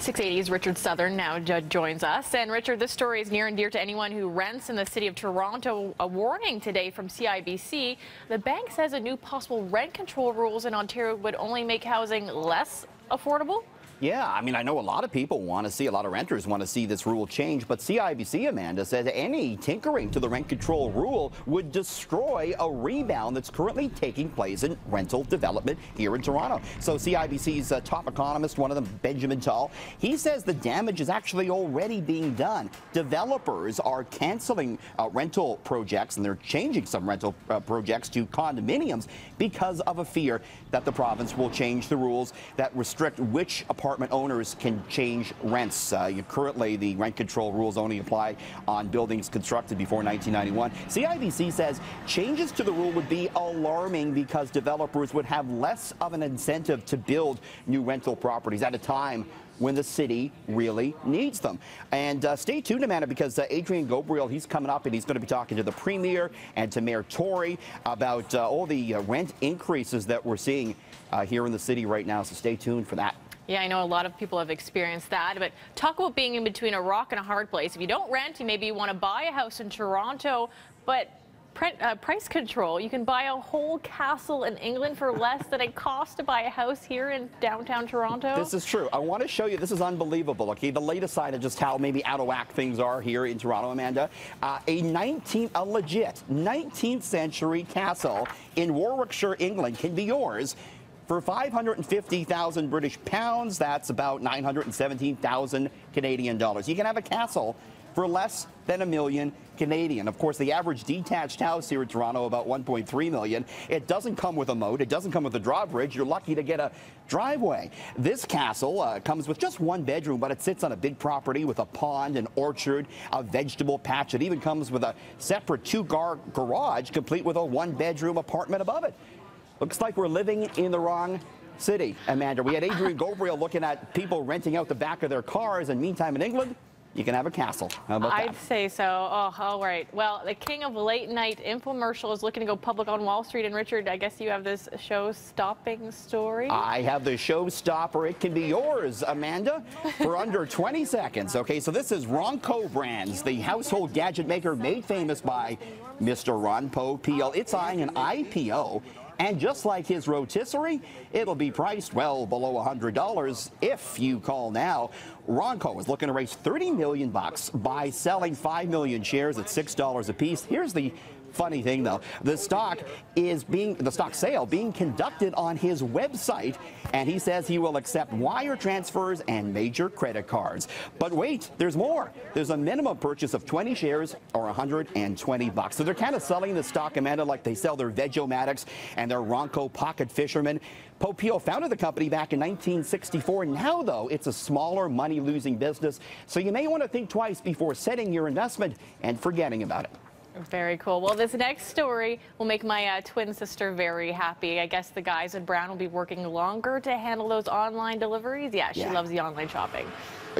680's Richard Southern now joins us. And Richard, this story is near and dear to anyone who rents in the city of Toronto. A warning today from CIBC. The bank says a new possible rent control rules in Ontario would only make housing less affordable. Yeah, I mean, I know a lot of people want to see, a lot of renters want to see this rule change, but CIBC, Amanda, says any tinkering to the rent control rule would destroy a rebound that's currently taking place in rental development here in Toronto. So CIBC's top economist, one of them, Benjamin Tall, he says the damage is actually already being done. Developers are canceling rental projects, and they're changing some rental projects to condominiums because of a fear that the province will change the rules that restrict which apartment owners can change rents. Currently, the rent control rules only apply on buildings constructed before 1991. CIBC says changes to the rule would be alarming because developers would have less of an incentive to build new rental properties at a time when the city really needs them. And stay tuned, Amanda, because Adrian Gabriel, he's coming up and he's going to be talking to the Premier and to Mayor Tory about all the rent increases that we're seeing here in the city right now. So stay tuned for that. Yeah, I know a lot of people have experienced that, but talk about being in between a rock and a hard place. If you don't rent, maybe you want to buy a house in Toronto, but price control. You can buy a whole castle in England for less than it costs to buy a house here in downtown Toronto. This is true. I want to show you, this is unbelievable, okay? The latest side of just how maybe out of whack things are here in Toronto, Amanda. A legit 19th century castle in Warwickshire, England can be yours for 550,000 British pounds. That's about 917,000 Canadian dollars. You can have a castle for less than $1 million Canadian. Of course, the average detached house here in Toronto, about 1.3 million. It doesn't come with a moat. It doesn't come with a drawbridge. You're lucky to get a driveway. This castle comes with just one bedroom, but it sits on a big property with a pond, an orchard, a vegetable patch. It even comes with a separate two-car garage, complete with a one-bedroom apartment above it. Looks like we're living in the wrong city, Amanda. We had Adrian Gabriel looking at people renting out the back of their cars, and meantime in England, you can have a castle. How about that? I'd say so. Oh, all right. Well, the king of late-night infomercial is looking to go public on Wall Street. And Richard, I guess you have this show-stopping story? I have the showstopper. It can be yours, Amanda, for under 20 seconds. Okay, so this is Ronco Brands, the household gadget maker made famous by Mr. Ronco IPO. It's eyeing an IPO. And just like his rotisserie, it'll be priced well below $100 if you call now. Ronco is looking to raise $30 million by selling 5 million shares at $6 a piece. Here's the funny thing, though. The stock sale being conducted on his website, and he says he will accept wire transfers and major credit cards. But wait, there's more. There's a minimum purchase of 20 shares or $120. So they're kind of selling the stock, Amanda, like they sell their Veg-O-Matics and their Ronco Pocket Fisherman. Popio founded the company back in 1964. Now, though, it's a smaller, money-losing business. So you may want to think twice before setting your investment and forgetting about it. Very cool. Well, this next story will make my twin sister very happy. I guess the guys at Brown will be working longer to handle those online deliveries. Yeah, she loves the online shopping.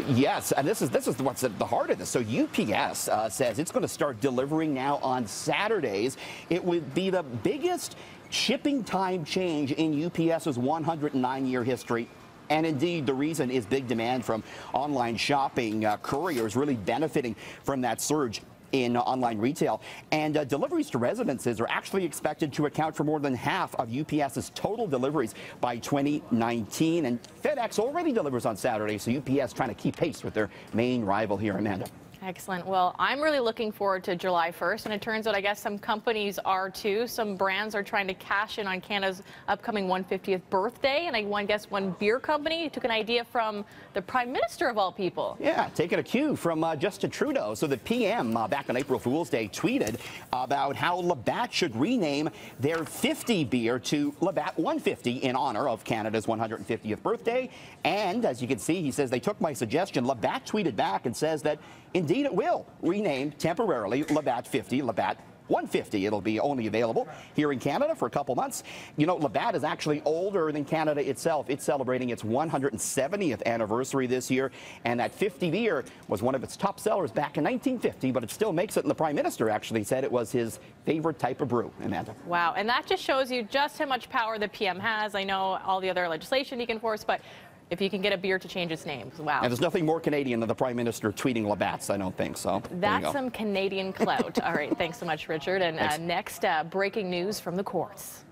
Yes, and this is what's at the heart of this. So UPS says it's going to start delivering now on Saturdays. It would be the biggest shipping time change in UPS's 109-year history. And indeed, the reason is big demand from online shopping. Couriers really benefiting from that surge in online retail. And deliveries to residences are actually expected to account for more than half of UPS's total deliveries by 2019. And FedEx already delivers on Saturday, so UPS trying to keep pace with their main rival here, Amanda. Excellent. Well, I'm really looking forward to July 1st, and it turns out I guess some companies are too. Some brands are trying to cash in on Canada's upcoming 150th birthday, and I guess one beer company took an idea from the Prime Minister of all people. Yeah, taking a cue from Justin Trudeau. So the PM back on April Fool's Day tweeted about how Labatt should rename their 50 beer to Labatt 150 in honor of Canada's 150th birthday. And as you can see, he says they took my suggestion. Labatt tweeted back and says that indeed it will rename temporarily Labatt 50, Labatt 150. It'll be only available here in Canada for a couple months. You know, Labatt is actually older than Canada itself. It's celebrating its 170th anniversary this year, and that 50 beer was one of its top sellers back in 1950, but it still makes it, and the Prime Minister actually said it was his favorite type of brew. Amanda. Wow, and that just shows you just how much power the PM has. I know all the other legislation he can force, but if you can get a beer to change its name. Wow. And there's nothing more Canadian than the Prime Minister tweeting Labatt's, I don't think so. That's some Canadian clout. All right, thanks so much, Richard. And next, breaking news from the courts.